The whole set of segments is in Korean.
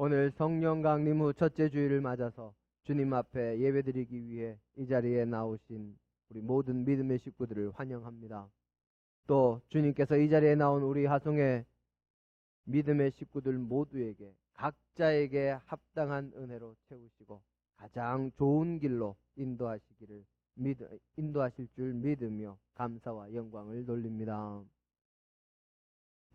오늘 성령 강림 후 첫째 주일을 맞아서 주님 앞에 예배드리기 위해 이 자리에 나오신 우리 모든 믿음의 식구들을 환영합니다. 또 주님께서 이 자리에 나온 우리 하송의 믿음의 식구들 모두에게 각자에게 합당한 은혜로 채우시고 가장 좋은 길로 인도하실 줄 믿으며 감사와 영광을 돌립니다.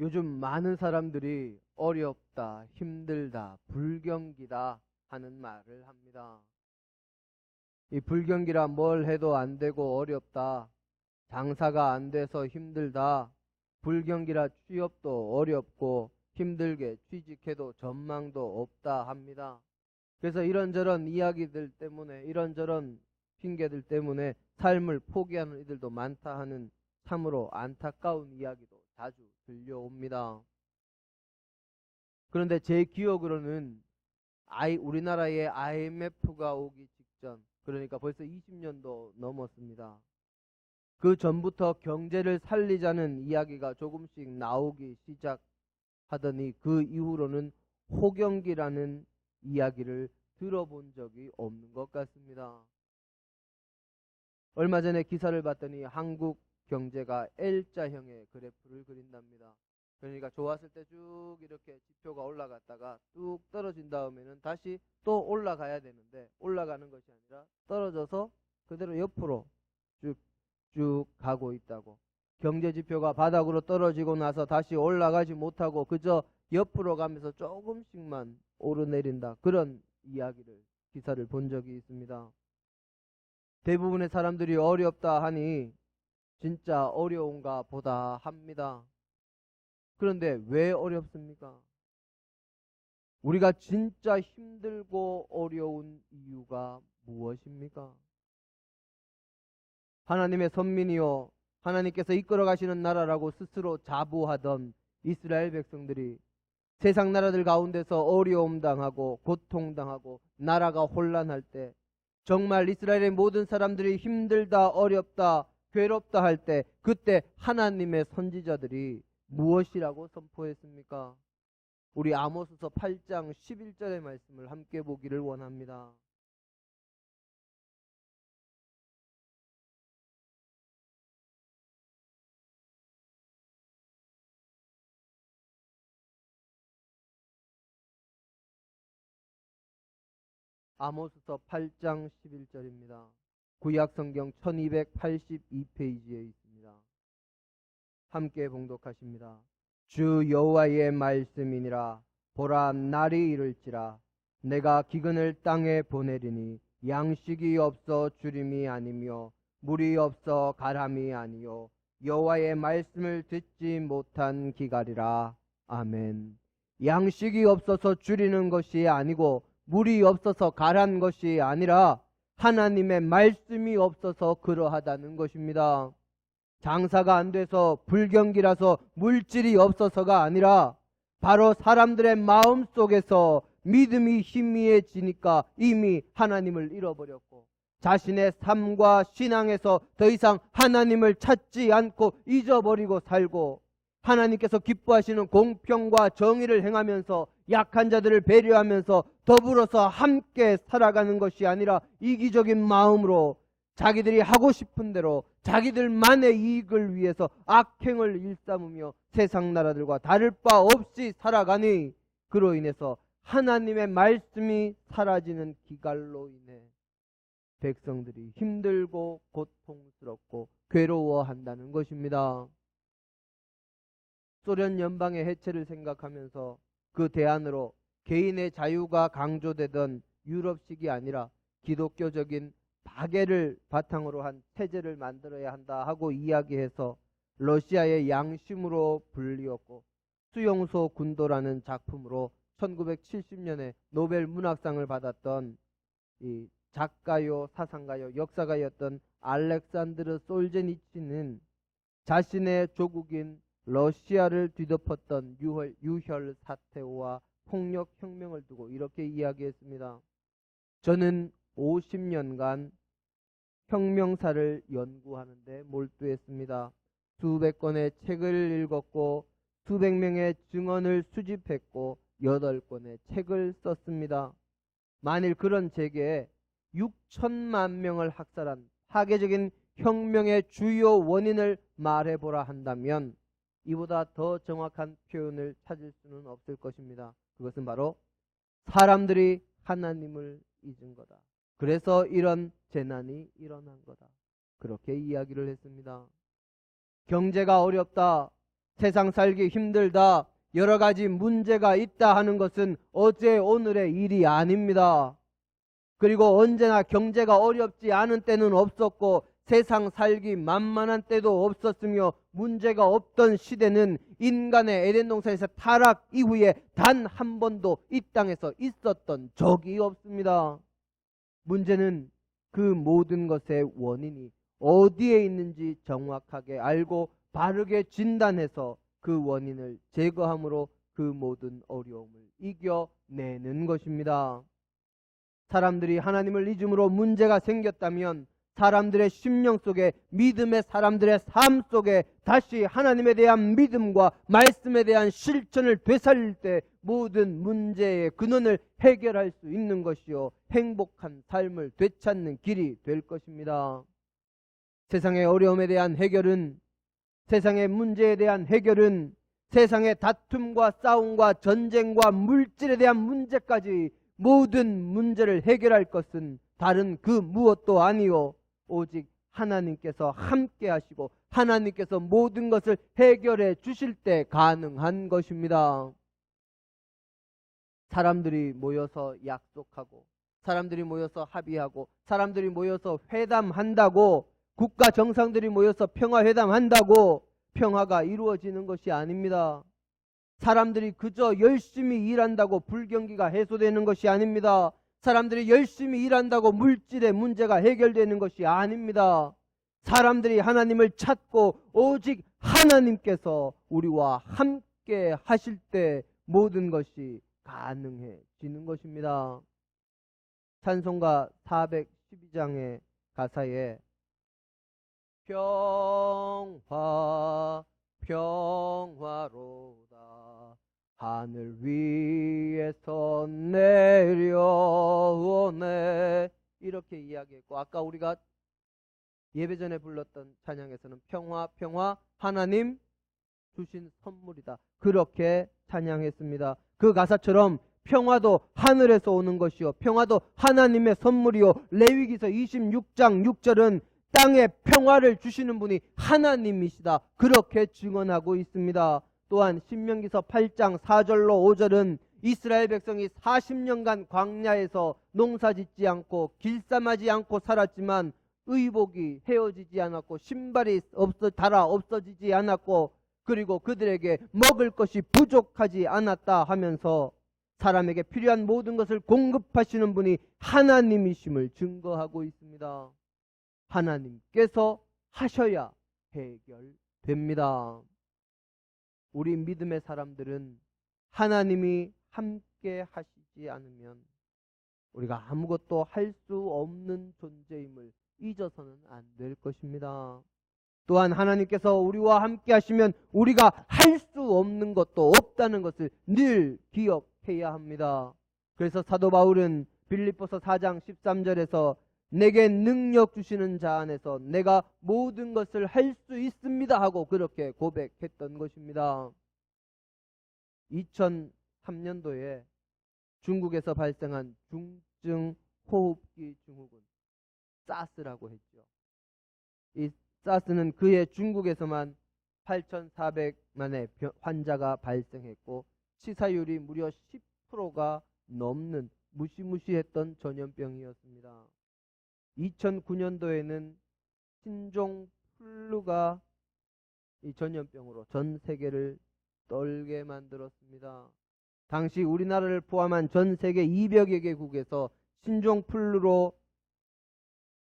요즘 많은 사람들이 어렵다, 힘들다, 불경기다 하는 말을 합니다. 이 불경기라 뭘 해도 안 되고 어렵다, 장사가 안 돼서 힘들다, 불경기라 취업도 어렵고 힘들게 취직해도 전망도 없다 합니다. 그래서 이런저런 이야기들 때문에, 이런저런 핑계들 때문에 삶을 포기하는 이들도 많다 하는 참으로 안타까운 이야기도 자주 들려옵니다. 그런데 제 기억으로는 우리나라에 IMF가 오기 직전, 그러니까 벌써 20년도 넘었습니다. 그 전부터 경제를 살리자는 이야기가 조금씩 나오기 시작하더니 그 이후로는 호경기라는 이야기를 들어본 적이 없는 것 같습니다. 얼마 전에 기사를 봤더니 한국 경제가 L자형의 그래프를 그린답니다. 그러니까 좋았을 때 쭉 이렇게 지표가 올라갔다가 뚝 떨어진 다음에는 다시 또 올라가야 되는데 올라가는 것이 아니라 떨어져서 그대로 옆으로 쭉 가고 있다고. 경제 지표가 바닥으로 떨어지고 나서 다시 올라가지 못하고 그저 옆으로 가면서 조금씩만 오르내린다. 그런 기사를 본 적이 있습니다. 대부분의 사람들이 어렵다 하니 진짜 어려운가 보다 합니다. 그런데 왜 어렵습니까? 우리가 진짜 힘들고 어려운 이유가 무엇입니까? 하나님의 선민이요 하나님께서 이끌어 가시는 나라라고 스스로 자부하던 이스라엘 백성들이 세상 나라들 가운데서 어려움 당하고 고통당하고 나라가 혼란할 때, 정말 이스라엘의 모든 사람들이 힘들다, 어렵다, 괴롭다 할 때, 그때 하나님의 선지자들이 무엇이라고 선포했습니까? 우리 아모스서 8장 11절의 말씀을 함께 보기를 원합니다. 아모스서 8장 11절입니다. 구약성경 1282페이지에 있습니다. 함께 봉독하십니다. 주 여호와의 말씀이니라. 보라, 날이 이를지라. 내가 기근을 땅에 보내리니 양식이 없어 주림이 아니며 물이 없어 가람이 아니요 여호와의 말씀을 듣지 못한 기갈이라. 아멘. 양식이 없어서 줄이는 것이 아니고 물이 없어서 가란 것이 아니라 하나님의 말씀이 없어서 그러하다는 것입니다. 장사가 안 돼서 불경기라서 물질이 없어서가 아니라 바로 사람들의 마음 속에서 믿음이 희미해지니까 이미 하나님을 잃어버렸고 자신의 삶과 신앙에서 더 이상 하나님을 찾지 않고 잊어버리고 살고 하나님께서 기뻐하시는 공평과 정의를 행하면서 약한 자들을 배려하면서 더불어서 함께 살아가는 것이 아니라 이기적인 마음으로 자기들이 하고 싶은 대로 자기들만의 이익을 위해서 악행을 일삼으며 세상 나라들과 다를 바 없이 살아가니 그로 인해서 하나님의 말씀이 사라지는 기갈로 인해 백성들이 힘들고 고통스럽고 괴로워한다는 것입니다. 소련 연방의 해체를 생각하면서 그 대안으로 개인의 자유가 강조되던 유럽식이 아니라 기독교적인 박애를 바탕으로 한 체제를 만들어야 한다 하고 이야기해서 러시아의 양심으로 불리웠고 수용소 군도라는 작품으로 1970년에 노벨 문학상을 받았던 이 작가요 사상가요 역사가였던 알렉산드르 솔제니치는 자신의 조국인 러시아를 뒤덮었던 유혈 사태와 폭력혁명을 두고 이렇게 이야기했습니다. 저는 50년간 혁명사를 연구하는 데 몰두했습니다. 수백 권의 책을 읽었고 수백 명의 증언을 수집했고 8권의 책을 썼습니다. 만일 그런 재계에 6천만 명을 학살한 파괴적인 혁명의 주요 원인을 말해보라 한다면 이보다 더 정확한 표현을 찾을 수는 없을 것입니다. 그것은 바로 사람들이 하나님을 잊은 거다. 그래서 이런 재난이 일어난 거다. 그렇게 이야기를 했습니다. 경제가 어렵다, 세상 살기 힘들다, 여러 가지 문제가 있다 하는 것은 어제 오늘의 일이 아닙니다. 그리고 언제나 경제가 어렵지 않은 때는 없었고 세상 살기 만만한 때도 없었으며 문제가 없던 시대는 인간의 에덴 동산에서 타락 이후에 단 한 번도 이 땅에서 있었던 적이 없습니다. 문제는 그 모든 것의 원인이 어디에 있는지 정확하게 알고 바르게 진단해서 그 원인을 제거함으로 그 모든 어려움을 이겨내는 것입니다. 사람들이 하나님을 잊음으로 문제가 생겼다면 사람들의 심령 속에, 믿음의 사람들의 삶 속에 다시 하나님에 대한 믿음과 말씀에 대한 실천을 되살릴 때 모든 문제의 근원을 해결할 수 있는 것이요 행복한 삶을 되찾는 길이 될 것입니다. 세상의 어려움에 대한 해결은, 세상의 문제에 대한 해결은, 세상의 다툼과 싸움과 전쟁과 물질에 대한 문제까지 모든 문제를 해결할 것은 다른 그 무엇도 아니요 오직 하나님께서 함께 하시고 하나님께서 모든 것을 해결해 주실 때 가능한 것입니다. 사람들이 모여서 약속하고 사람들이 모여서 합의하고 사람들이 모여서 회담한다고, 국가 정상들이 모여서 평화회담한다고 평화가 이루어지는 것이 아닙니다. 사람들이 그저 열심히 일한다고 불경기가 해소되는 것이 아닙니다. 사람들이 열심히 일한다고 물질의 문제가 해결되는 것이 아닙니다. 사람들이 하나님을 찾고 오직 하나님께서 우리와 함께 하실 때 모든 것이 가능해지는 것입니다. 찬송가 412장의 가사에 평화 평화로다 하늘 위에서 내려오네 이렇게 이야기했고, 아까 우리가 예배 전에 불렀던 찬양에서는 평화 평화 하나님 주신 선물이다 그렇게 찬양했습니다. 그 가사처럼 평화도 하늘에서 오는 것이요 평화도 하나님의 선물이요 레위기서 26장 6절은 땅에 평화를 주시는 분이 하나님이시다 그렇게 증언하고 있습니다. 또한 신명기서 8장 4절로 5절은 이스라엘 백성이 40년간 광야에서 농사짓지 않고 길쌈하지 않고 살았지만 의복이 헤어지지 않았고 신발이 닳아 없어지지 않았고 그리고 그들에게 먹을 것이 부족하지 않았다 하면서 사람에게 필요한 모든 것을 공급하시는 분이 하나님이심을 증거하고 있습니다. 하나님께서 하셔야 해결됩니다. 우리 믿음의 사람들은 하나님이 함께 하시지 않으면 우리가 아무것도 할 수 없는 존재임을 잊어서는 안 될 것입니다. 또한 하나님께서 우리와 함께 하시면 우리가 할 수 없는 것도 없다는 것을 늘 기억해야 합니다. 그래서 사도 바울은 빌립보서 4장 13절에서 내게 능력 주시는 자 안에서 내가 모든 것을 할 수 있습니다 하고 그렇게 고백했던 것입니다. 2003년도에 중국에서 발생한 중증 호흡기 증후군 사스라고 했죠. 이 사스는 그해 중국에서만 8,400만의 환자가 발생했고 치사율이 무려 10%가 넘는 무시무시했던 전염병이었습니다. 2009년도에는 신종 플루가 이 전염병으로 전 세계를 떨게 만들었습니다. 당시 우리나라를 포함한 전 세계 200여 개국에서 신종 플루로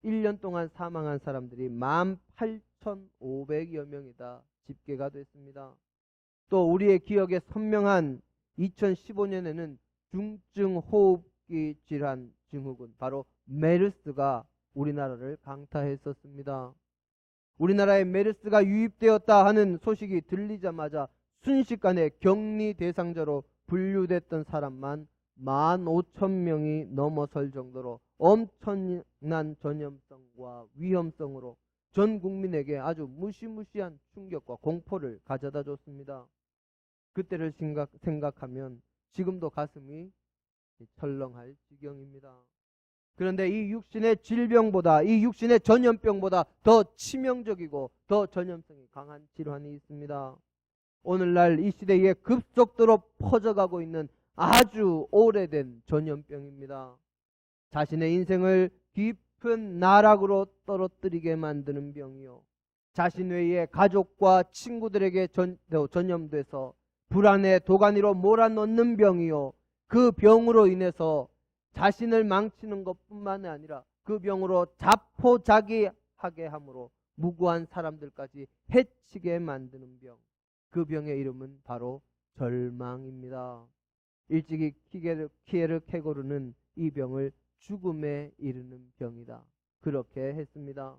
1년 동안 사망한 사람들이 18,500여 명이다 집계가 됐습니다. 또 우리의 기억에 선명한 2015년에는 중증 호흡기 질환 증후군 바로 메르스가 우리나라를 강타했었습니다. 우리나라에 메르스가 유입되었다 하는 소식이 들리자마자 순식간에 격리 대상자로 분류됐던 사람만 15,000명이 넘어설 정도로 엄청난 전염성과 위험성으로 전 국민에게 아주 무시무시한 충격과 공포를 가져다 줬습니다. 그때를 생각하면 지금도 가슴이 철렁할 지경입니다. 그런데 이 육신의 질병보다, 이 육신의 전염병보다 더 치명적이고 더 전염성이 강한 질환이 있습니다. 오늘날 이 시대에 급속도로 퍼져가고 있는 아주 오래된 전염병입니다. 자신의 인생을 깊은 나락으로 떨어뜨리게 만드는 병이요, 자신 외의 가족과 친구들에게 전염돼서 불안의 도가니로 몰아넣는 병이요, 그 병으로 인해서 자신을 망치는 것뿐만 아니라 그 병으로 자포자기하게 함으로 무고한 사람들까지 해치게 만드는 병, 그 병의 이름은 바로 절망입니다. 일찍이 키에르케고르는 이 병을 죽음에 이르는 병이다, 그렇게 했습니다.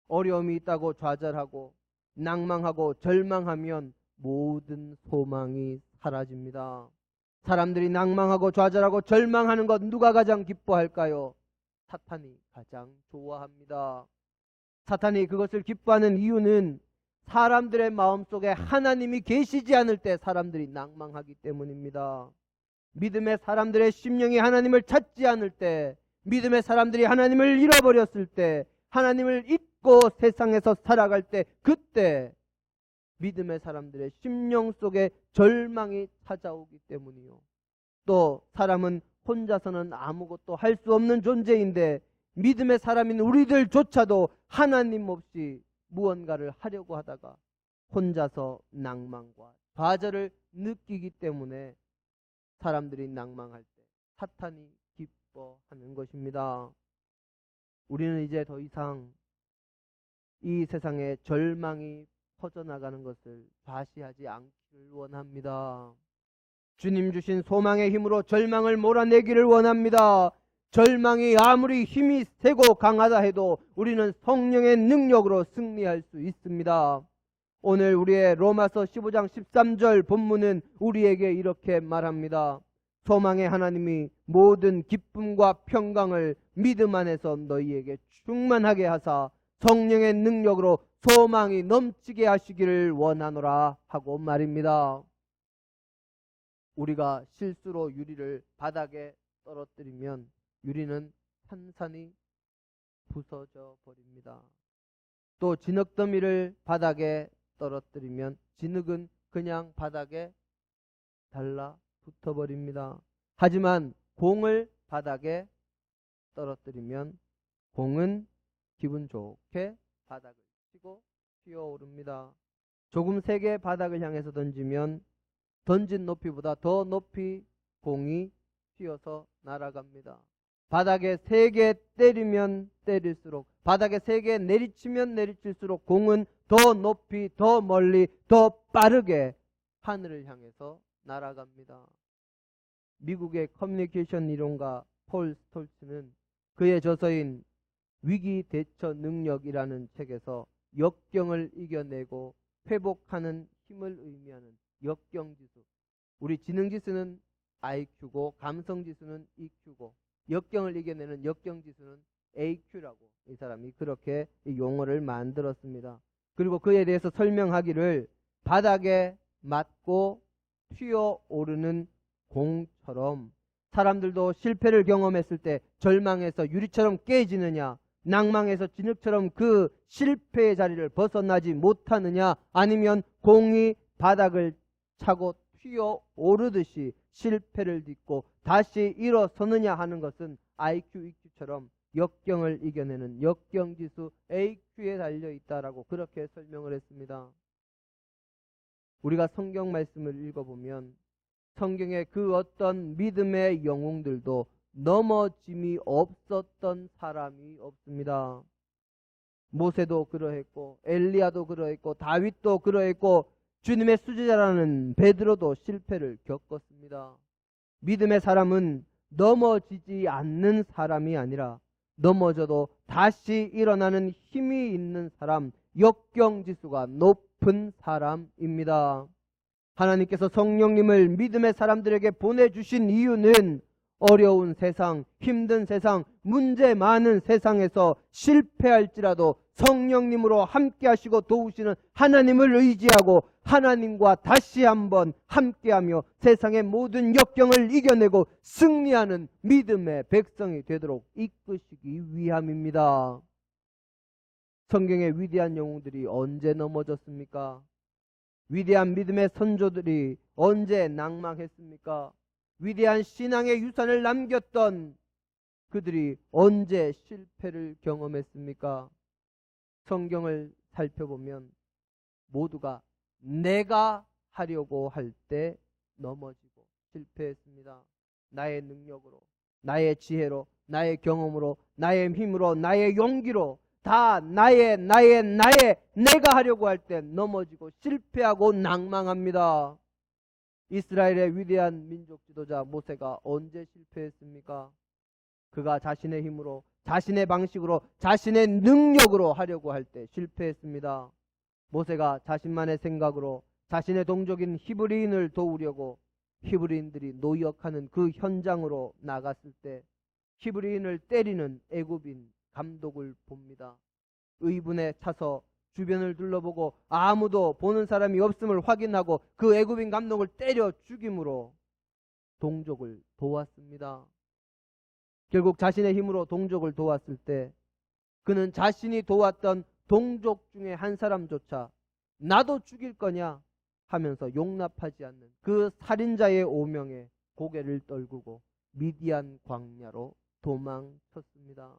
어려움이 있다고 좌절하고 낭망하고 절망하면 모든 소망이 사라집니다. 사람들이 낭망하고 좌절하고 절망하는 것 누가 가장 기뻐할까요? 사탄이 가장 좋아합니다. 사탄이 그것을 기뻐하는 이유는 사람들의 마음속에 하나님이 계시지 않을 때 사람들이 낭망하기 때문입니다. 믿음의 사람들의 심령이 하나님을 찾지 않을 때, 믿음의 사람들이 하나님을 잃어버렸을 때, 하나님을 잊고 세상에서 살아갈 때, 그때 믿음의 사람들의 심령 속에 절망이 찾아오기 때문이요. 또 사람은 혼자서는 아무것도 할 수 없는 존재인데 믿음의 사람인 우리들조차도 하나님 없이 무언가를 하려고 하다가 혼자서 낭만과 좌절을 느끼기 때문에 사람들이 낭망할 때 사탄이 기뻐하는 것입니다. 우리는 이제 더 이상 이 세상에 절망이 퍼져나가는 것을 과시하지 않기를 원합니다. 주님 주신 소망의 힘으로 절망을 몰아내기를 원합니다. 절망이 아무리 힘이 세고 강하다 해도 우리는 성령의 능력으로 승리할 수 있습니다. 오늘 우리의 로마서 15장 13절 본문은 우리에게 이렇게 말합니다. 소망의 하나님이 모든 기쁨과 평강을 믿음 안에서 너희에게 충만하게 하사 성령의 능력으로 소망이 넘치게 하시기를 원하노라 하고 말입니다. 우리가 실수로 유리를 바닥에 떨어뜨리면 유리는 산산이 부서져 버립니다. 또 진흙더미를 바닥에 떨어뜨리면 진흙은 그냥 바닥에 달라붙어 버립니다. 하지만 공을 바닥에 떨어뜨리면 공은 기분 좋게 바닥을 치고 튀어오릅니다. 조금 세게 바닥을 향해서 던지면 던진 높이보다 더 높이 공이 튀어서 날아갑니다. 바닥에 세게 때리면 때릴수록, 바닥에 세게 내리치면 내리칠수록 공은 더 높이, 더 멀리, 더 빠르게 하늘을 향해서 날아갑니다. 미국의 커뮤니케이션 이론가 폴 스톨츠는 그의 저서인 위기 대처 능력이라는 책에서 역경을 이겨내고 회복하는 힘을 의미하는 역경지수, 우리 지능지수는 IQ고 감성지수는 EQ고 역경을 이겨내는 역경지수는 AQ라고 이 사람이 그렇게 이 용어를 만들었습니다. 그리고 그에 대해서 설명하기를 바닥에 맞고 튀어오르는 공처럼 사람들도 실패를 경험했을 때 절망해서 유리처럼 깨지느냐, 낭망해서 진흙처럼 그 실패의 자리를 벗어나지 못하느냐, 아니면 공이 바닥을 차고 튀어오르듯이 실패를 딛고 다시 일어서느냐 하는 것은 IQ, EQ처럼 역경을 이겨내는 역경지수 AQ에 달려있다라고 그렇게 설명을 했습니다. 우리가 성경 말씀을 읽어보면 성경의 그 어떤 믿음의 영웅들도 넘어짐이 없었던 사람이 없습니다. 모세도 그러했고 엘리야도 그러했고 다윗도 그러했고 주님의 수제자라는 베드로도 실패를 겪었습니다. 믿음의 사람은 넘어지지 않는 사람이 아니라 넘어져도 다시 일어나는 힘이 있는 사람, 역경지수가 높은 사람입니다. 하나님께서 성령님을 믿음의 사람들에게 보내주신 이유는 어려운 세상, 힘든 세상, 문제 많은 세상에서 실패할지라도 성령님으로 함께 하시고 도우시는 하나님을 의지하고 하나님과 다시 한번 함께하며 세상의 모든 역경을 이겨내고 승리하는 믿음의 백성이 되도록 이끄시기 위함입니다. 성경의 위대한 영웅들이 언제 넘어졌습니까? 위대한 믿음의 선조들이 언제 낭망했습니까? 위대한 신앙의 유산을 남겼던 그들이 언제 실패를 경험했습니까? 성경을 살펴보면 모두가 내가 하려고 할 때 넘어지고 실패했습니다. 나의 능력으로, 나의 지혜로, 나의 경험으로, 나의 힘으로, 나의 용기로 다 내가 하려고 할 때 넘어지고 실패하고 낭망합니다. 이스라엘의 위대한 민족 지도자 모세가 언제 실패했습니까? 그가 자신의 힘으로, 자신의 방식으로, 자신의 능력으로 하려고 할 때 실패했습니다. 모세가 자신만의 생각으로 자신의 동족인 히브리인을 도우려고 히브리인들이 노역하는 그 현장으로 나갔을 때 히브리인을 때리는 애굽인 감독을 봅니다. 의분에 차서 주변을 둘러보고 아무도 보는 사람이 없음을 확인하고 그 애굽인 감독을 때려 죽임으로 동족을 도왔습니다. 결국 자신의 힘으로 동족을 도왔을 때 그는 자신이 도왔던 동족 중에 한 사람조차 나도 죽일 거냐 하면서 용납하지 않는 그 살인자의 오명에 고개를 떨구고 미디안 광야로 도망쳤습니다.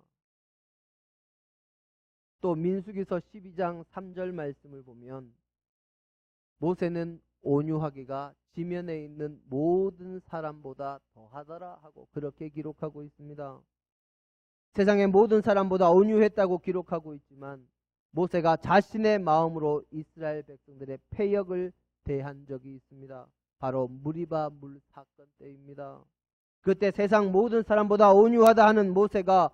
또 민수기서 12장 3절 말씀을 보면 모세는 온유하기가 지면에 있는 모든 사람보다 더하더라 하고 그렇게 기록하고 있습니다. 세상의 모든 사람보다 온유했다고 기록하고 있지만 모세가 자신의 마음으로 이스라엘 백성들의 패역을 대한 적이 있습니다. 바로 무리바 물 사건 때입니다. 그때 세상 모든 사람보다 온유하다 하는 모세가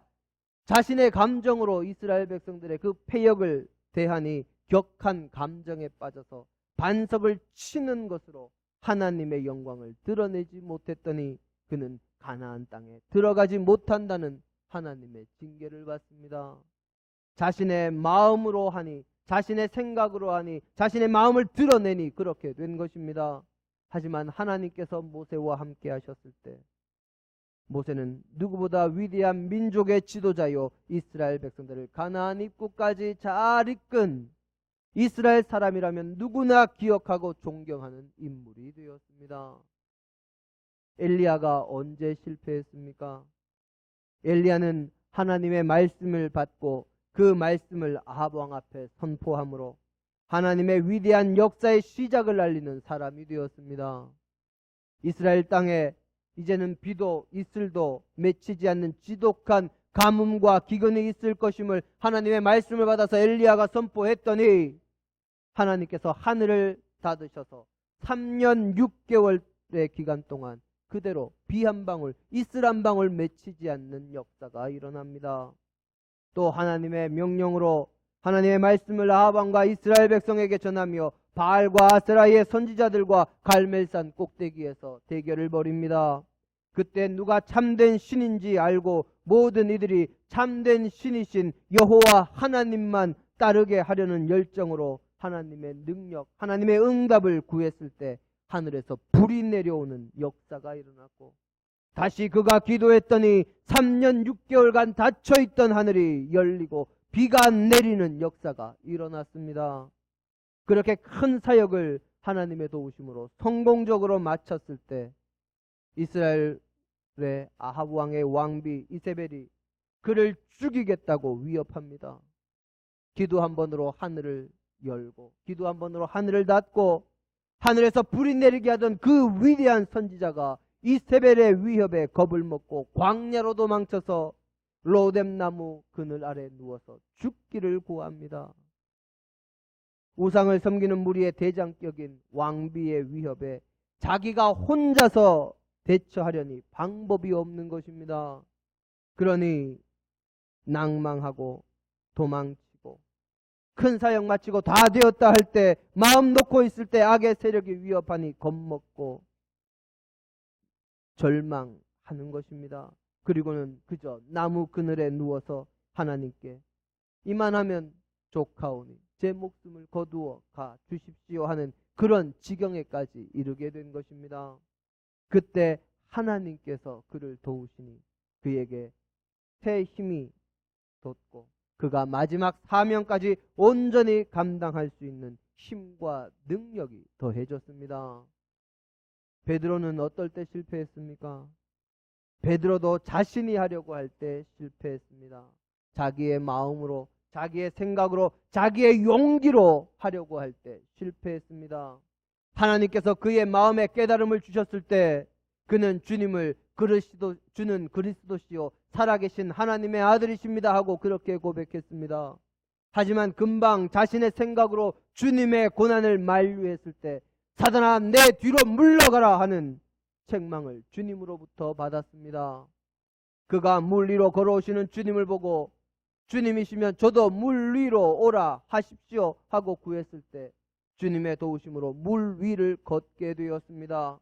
자신의 감정으로 이스라엘 백성들의 그 패역을 대하니 격한 감정에 빠져서 반석을 치는 것으로 하나님의 영광을 드러내지 못했더니 그는 가나안 땅에 들어가지 못한다는 하나님의 징계를 받습니다. 자신의 마음으로 하니, 자신의 생각으로 하니, 자신의 마음을 드러내니 그렇게 된 것입니다. 하지만 하나님께서 모세와 함께 하셨을 때 모세는 누구보다 위대한 민족의 지도자요 이스라엘 백성들을 가나안 입구까지 잘 이끈 이스라엘 사람이라면 누구나 기억하고 존경하는 인물이 되었습니다. 엘리야가 언제 실패했습니까? 엘리야는 하나님의 말씀을 받고 그 말씀을 아합 왕 앞에 선포함으로 하나님의 위대한 역사의 시작을 알리는 사람이 되었습니다. 이스라엘 땅에 이제는 비도 이슬도 맺히지 않는 지독한 가뭄과 기근이 있을 것임을 하나님의 말씀을 받아서 엘리야가 선포했더니 하나님께서 하늘을 닫으셔서 3년 6개월의 기간 동안 그대로 비 한 방울, 이슬 한 방울 맺히지 않는 역사가 일어납니다. 또 하나님의 명령으로 하나님의 말씀을 아합 왕과 이스라엘 백성에게 전하며 바알과 아세라의 선지자들과 갈멜산 꼭대기에서 대결을 벌입니다. 그때 누가 참된 신인지 알고 모든 이들이 참된 신이신 여호와 하나님만 따르게 하려는 열정으로 하나님의 능력, 하나님의 응답을 구했을 때 하늘에서 불이 내려오는 역사가 일어났고 다시 그가 기도했더니 3년 6개월간 닫혀있던 하늘이 열리고 비가 내리는 역사가 일어났습니다. 그렇게 큰 사역을 하나님의 도우심으로 성공적으로 마쳤을 때 이스라엘의 아합 왕의 왕비 이세벨이 그를 죽이겠다고 위협합니다. 기도 한 번으로 하늘을 열고 기도 한 번으로 하늘을 닫고 하늘에서 불이 내리게 하던 그 위대한 선지자가 이세벨의 위협에 겁을 먹고 광야로 도망쳐서 로뎀나무 그늘 아래 누워서 죽기를 구합니다. 우상을 섬기는 무리의 대장격인 왕비의 위협에 자기가 혼자서 대처하려니 방법이 없는 것입니다. 그러니 낭망하고 도망치고 큰 사역 마치고 다 되었다 할 때, 마음 놓고 있을 때 악의 세력이 위협하니 겁먹고 절망하는 것입니다. 그리고는 그저 나무 그늘에 누워서 하나님께 이만하면 족하오니 제 목숨을 거두어 가 주십시오 하는 그런 지경에까지 이르게 된 것입니다. 그때 하나님께서 그를 도우시니 그에게 새 힘이 돋고 그가 마지막 사명까지 온전히 감당할 수 있는 힘과 능력이 더해졌습니다. 베드로는 어떨 때 실패했습니까? 베드로도 자신이 하려고 할 때 실패했습니다. 자기의 마음으로, 자기의 생각으로, 자기의 용기로 하려고 할 때 실패했습니다. 하나님께서 그의 마음에 깨달음을 주셨을 때 그는 주님을 주는 그리스도시요 살아계신 하나님의 아들이십니다 하고 그렇게 고백했습니다. 하지만 금방 자신의 생각으로 주님의 고난을 만류했을 때 사단아 내 뒤로 물러가라 하는 책망을 주님으로부터 받았습니다. 그가 물 위로 걸어오시는 주님을 보고 주님이시면 저도 물 위로 오라 하십시오 하고 구했을 때 주님의 도우심으로 물 위를 걷게 되었습니다.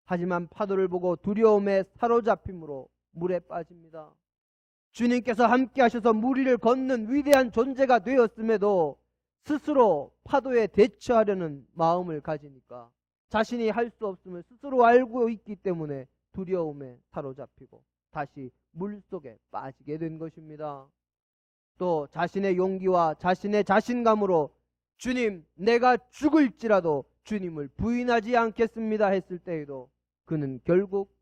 하지만 파도를 보고 두려움에 사로잡힘으로 물에 빠집니다. 주님께서 함께 하셔서 물 위를 걷는 위대한 존재가 되었음에도 스스로 파도에 대처하려는 마음을 가지니까 자신이 할 수 없음을 스스로 알고 있기 때문에 두려움에 사로잡히고 다시 물속에 빠지게 된 것입니다. 또 자신의 용기와 자신의 자신감으로 주님 내가 죽을지라도 주님을 부인하지 않겠습니다 했을 때에도 그는 결국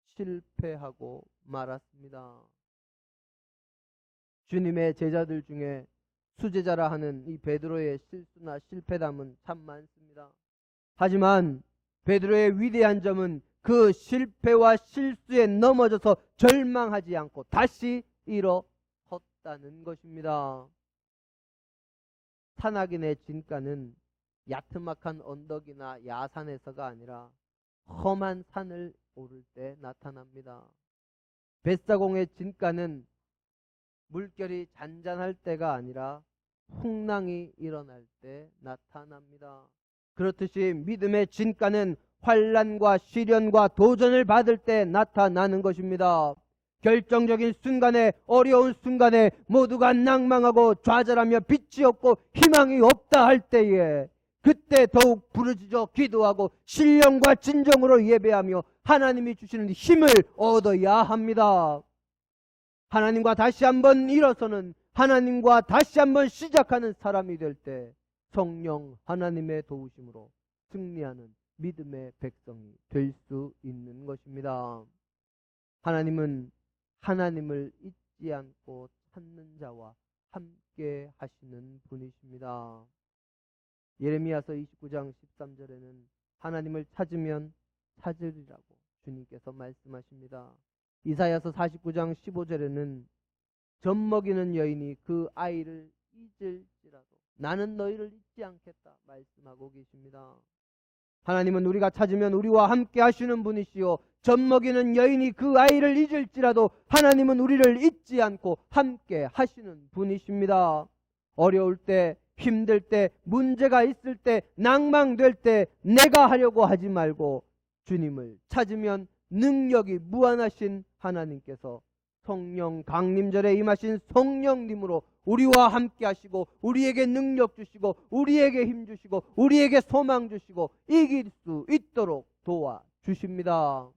실패하고 말았습니다. 주님의 제자들 중에 수제자라 하는 이 베드로의 실수나 실패담은 참 많습니다. 하지만 베드로의 위대한 점은 그 실패와 실수에 넘어져서 절망하지 않고 다시 일어섰다는 것입니다. 산악인의 진가는 야트막한 언덕이나 야산에서가 아니라 험한 산을 오를 때 나타납니다. 벳사공의 진가는 물결이 잔잔할 때가 아니라 풍랑이 일어날 때 나타납니다. 그렇듯이 믿음의 진가는 환난과 시련과 도전을 받을 때 나타나는 것입니다. 결정적인 순간에, 어려운 순간에 모두가 낭망하고 좌절하며 빛이 없고 희망이 없다 할 때에 그때 더욱 부르짖어 기도하고 신령과 진정으로 예배하며 하나님이 주시는 힘을 얻어야 합니다. 하나님과 다시 한번 일어서는, 하나님과 다시 한번 시작하는 사람이 될 때 성령 하나님의 도우심으로 승리하는 믿음의 백성이 될 수 있는 것입니다. 하나님은 하나님을 잊지 않고 찾는 자와 함께 하시는 분이십니다. 예레미야서 29장 13절에는 하나님을 찾으면 찾으리라고 주님께서 말씀하십니다. 이사야서 49장 15절에는 젖먹이는 여인이 그 아이를 잊을지라도 나는 너희를 잊지 않겠다 말씀하고 계십니다. 하나님은 우리가 찾으면 우리와 함께 하시는 분이시요 젖먹이는 여인이 그 아이를 잊을지라도 하나님은 우리를 잊지 않고 함께 하시는 분이십니다. 어려울 때, 힘들 때, 문제가 있을 때, 낭망될 때 내가 하려고 하지 말고 주님을 찾으면 능력이 무한하신 하나님께서 성령 강림절에 임하신 성령님으로 우리와 함께 하시고 우리에게 능력 주시고 우리에게 힘 주시고 우리에게 소망 주시고 이길 수 있도록 도와주십니다.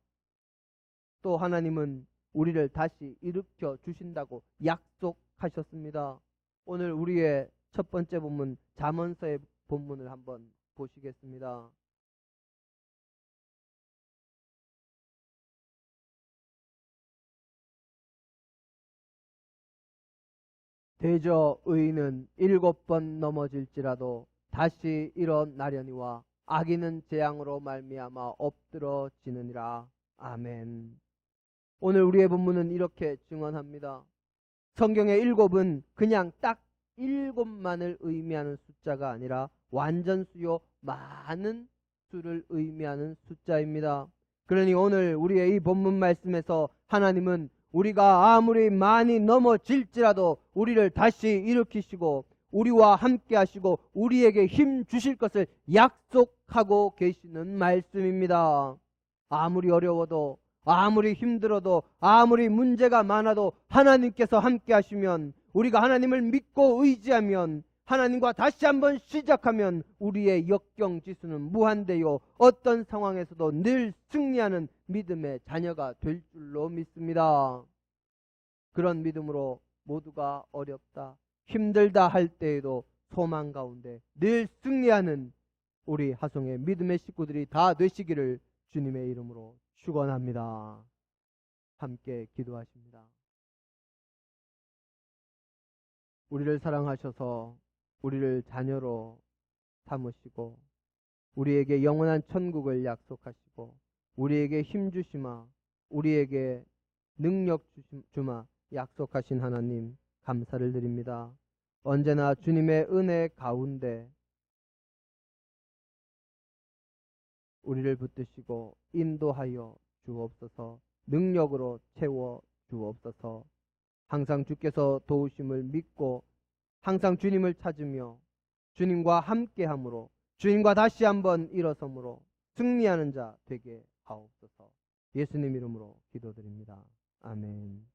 또 하나님은 우리를 다시 일으켜 주신다고 약속하셨습니다. 오늘 우리의 첫 번째 본문 잠언서의 본문을 한번 보시겠습니다. 대저 의인은 7번 넘어질지라도 다시 일어나려니와 악인은 재앙으로 말미암아 엎드러지느니라. 아멘. 오늘 우리의 본문은 이렇게 증언합니다. 성경의 7은 그냥 딱 7만을 의미하는 숫자가 아니라 완전수요 많은 수를 의미하는 숫자입니다. 그러니 오늘 우리의 이 본문 말씀에서 하나님은 우리가 아무리 많이 넘어질지라도 우리를 다시 일으키시고 우리와 함께 하시고 우리에게 힘 주실 것을 약속하고 계시는 말씀입니다. 아무리 어려워도, 아무리 힘들어도, 아무리 문제가 많아도 하나님께서 함께 하시면, 우리가 하나님을 믿고 의지하면, 하나님과 다시 한번 시작하면 우리의 역경지수는 무한대요, 어떤 상황에서도 늘 승리하는 믿음의 자녀가 될 줄로 믿습니다. 그런 믿음으로 모두가 어렵다, 힘들다 할 때에도 소망 가운데 늘 승리하는 우리 하송의 믿음의 식구들이 다 되시기를 주님의 이름으로 축원합니다. 함께 기도하십니다. 우리를 사랑하셔서 우리를 자녀로 삼으시고 우리에게 영원한 천국을 약속하시고 우리에게 힘 주시마, 우리에게 능력 주마 약속하신 하나님, 감사를 드립니다. 언제나 주님의 은혜 가운데 우리를 붙드시고 인도하여 주옵소서, 능력으로 채워 주옵소서. 항상 주께서 도우심을 믿고 항상 주님을 찾으며 주님과 함께함으로, 주님과 다시 한번 일어섬으로 승리하는 자 되게 하옵소서. 예수님 이름으로 기도드립니다. 아멘.